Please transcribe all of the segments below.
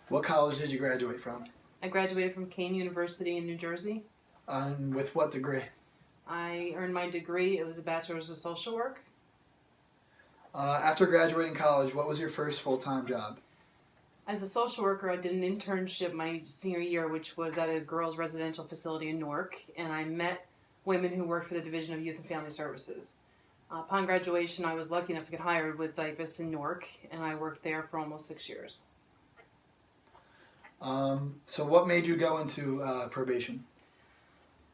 What college did you graduate from? I graduated from Kane University in New Jersey. And with what degree? I earned my degree. It was a bachelor's of social work. After graduating college, what was your first full-time job? As a social worker, I did an internship my senior year, which was at a girls' residential facility in Newark, and I met women who worked for the Division of Youth and Family Services. Upon graduation, I was lucky enough to get hired with DIFAS in Newark, and I worked there for almost 6 years. So what made you go into probation?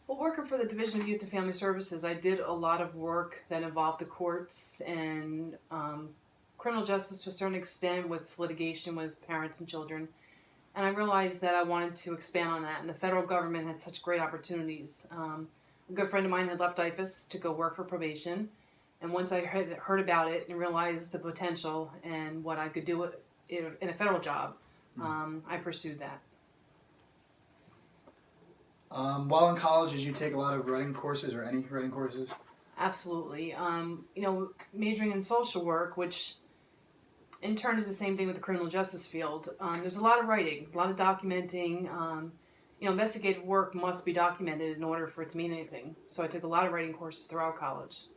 Well, working for the Division of Youth and Family Services, I did a lot of work that involved the courts and criminal justice to a certain extent with litigation with parents and children. And I realized that I wanted to expand on that, and the federal government had such great opportunities. A good friend of mine had left DIFAS to go work for probation, and once I heard about it and realized the potential and what I could do in a federal job, I pursued that. While in college, did you take a lot of writing courses or any writing courses? Absolutely. Majoring in social work, which in turn is the same thing with the criminal justice field. There's a lot of writing, a lot of documenting. Investigative work must be documented in order for it to mean anything. So I took a lot of writing courses throughout college.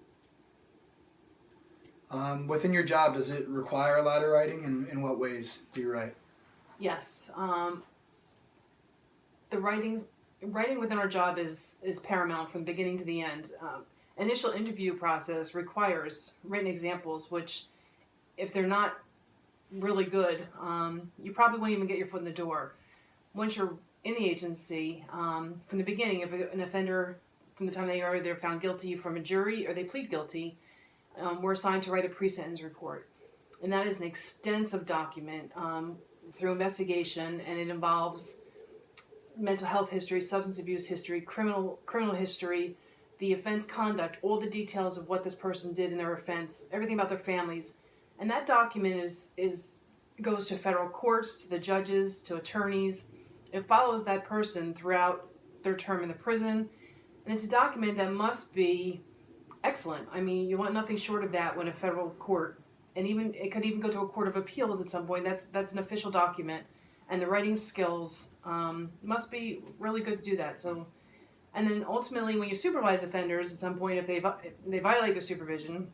Within your job, does it require a lot of writing, and in what ways do you write? Yes. The writing within our job is paramount from the beginning to the end. Initial interview process requires written examples, which, if they're not really good, you probably won't even get your foot in the door. Once you're in the agency, from the beginning, if an offender, from the time they are either found guilty from a jury or they plead guilty, we're assigned to write a pre-sentence report. And that is an extensive document through investigation, and it involves mental health history, substance abuse history, criminal history, the offense conduct, all the details of what this person did in their offense, everything about their families. And that document goes to federal courts, to the judges, to attorneys. It follows that person throughout their term in the prison. And it's a document that must be excellent. I mean, you want nothing short of that when a federal court, and even it could even go to a court of appeals at some point. That's an official document. And the writing skills must be really good to do that. So, and then ultimately, when you supervise offenders, at some point, if they violate their supervision,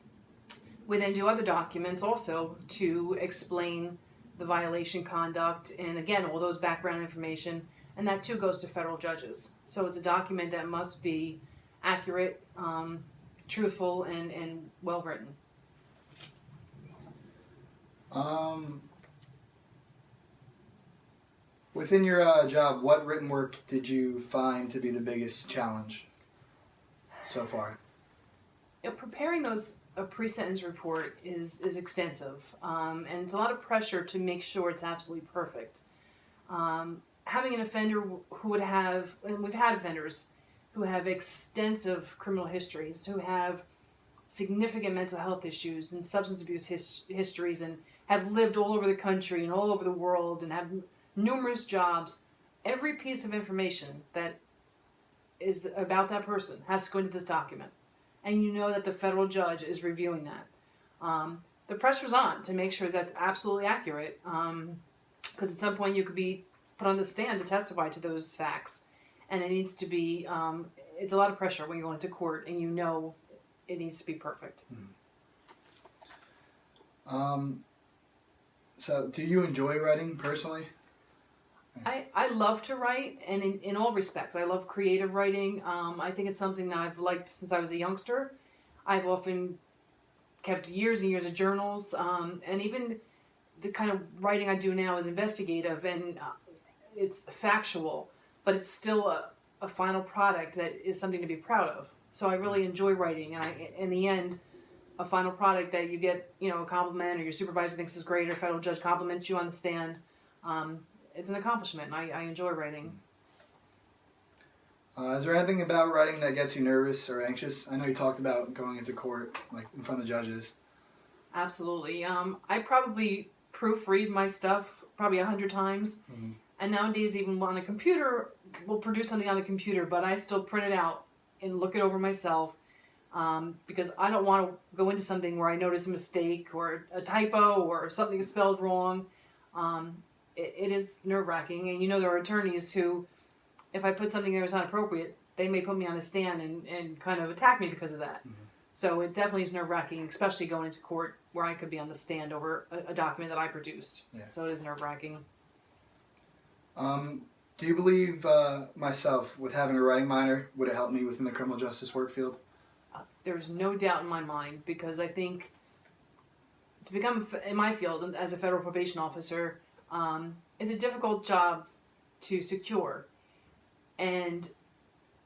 we then do other documents also to explain the violation conduct, and again, all those background information, and that too goes to federal judges. So it's a document that must be accurate, truthful, and well written. Within your job, what written work did you find to be the biggest challenge so far? Preparing a pre-sentence report is extensive, and it's a lot of pressure to make sure it's absolutely perfect. Having an offender who would have, and we've had offenders who have extensive criminal histories, who have significant mental health issues and substance abuse histories, and have lived all over the country and all over the world and have numerous jobs. Every piece of information that is about that person has to go into this document. And you know that the federal judge is reviewing that. The pressure's on to make sure that's absolutely accurate, because at some point you could be put on the stand to testify to those facts. And it needs to be, it's a lot of pressure when you go into court and you know it needs to be perfect. So do you enjoy writing personally? I love to write, and in all respects. I love creative writing. I think it's something that I've liked since I was a youngster. I've often kept years and years of journals, and even the kind of writing I do now is investigative, and it's factual, but it's still a final product that is something to be proud of. So I really enjoy writing, and in the end, a final product that you get, a compliment, or your supervisor thinks is great, or a federal judge compliments you on the stand. It's an accomplishment, and I enjoy writing. Is there anything about writing that gets you nervous or anxious? I know you talked about going into court, like in front of the judges. Absolutely. I probably proofread my stuff probably 100 times. Mm-hmm. And nowadays, even on a computer, we'll produce something on the computer, but I still print it out and look it over myself, because I don't want to go into something where I notice a mistake or a typo or something is spelled wrong. it is nerve-wracking. And there are attorneys who, if I put something there that's not appropriate, they may put me on a stand and kind of attack me because of that. Mm-hmm. So it definitely is nerve-wracking, especially going into court where I could be on the stand over a document that I produced. Yeah. So it is nerve-wracking. Do you believe myself, with having a writing minor, would it help me within the criminal justice work field? There's no doubt in my mind, because I think to become in my field as a federal probation officer, it's a difficult job to secure, and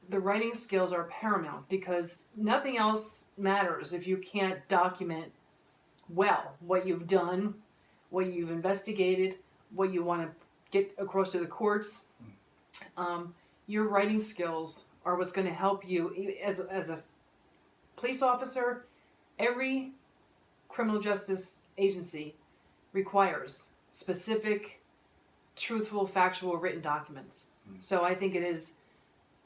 the writing skills are paramount, because nothing else matters if you can't document well what you've done, what you've investigated, what you want to get across to the courts. Your writing skills are what's going to help you as a police officer. Every criminal justice agency requires specific, truthful, factual written documents. So I think it is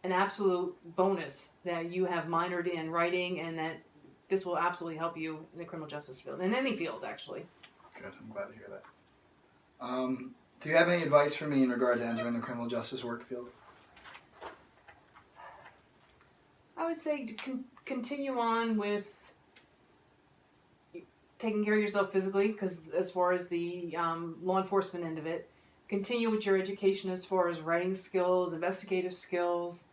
an absolute bonus that you have minored in writing, and that this will absolutely help you in the criminal justice field, in any field, actually. Good, I'm glad to hear that. Do you have any advice for me in regard to entering the criminal justice work field? I would say continue on with taking care of yourself physically, because as far as the law enforcement end of it, continue with your education as far as writing skills, investigative skills.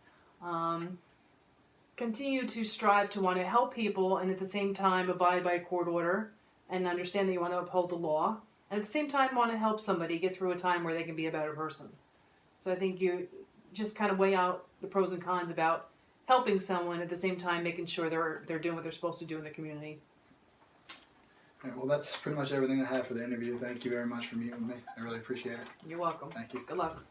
Continue to strive to want to help people, and at the same time abide by a court order and understand that you want to uphold the law, and at the same time want to help somebody get through a time where they can be a better person. So I think you just kind of weigh out the pros and cons about helping someone, at the same time making sure they're doing what they're supposed to do in the community. All right, well, that's pretty much everything I have for the interview. Thank you very much for meeting with me. I really appreciate it. You're welcome. Thank you. Good luck.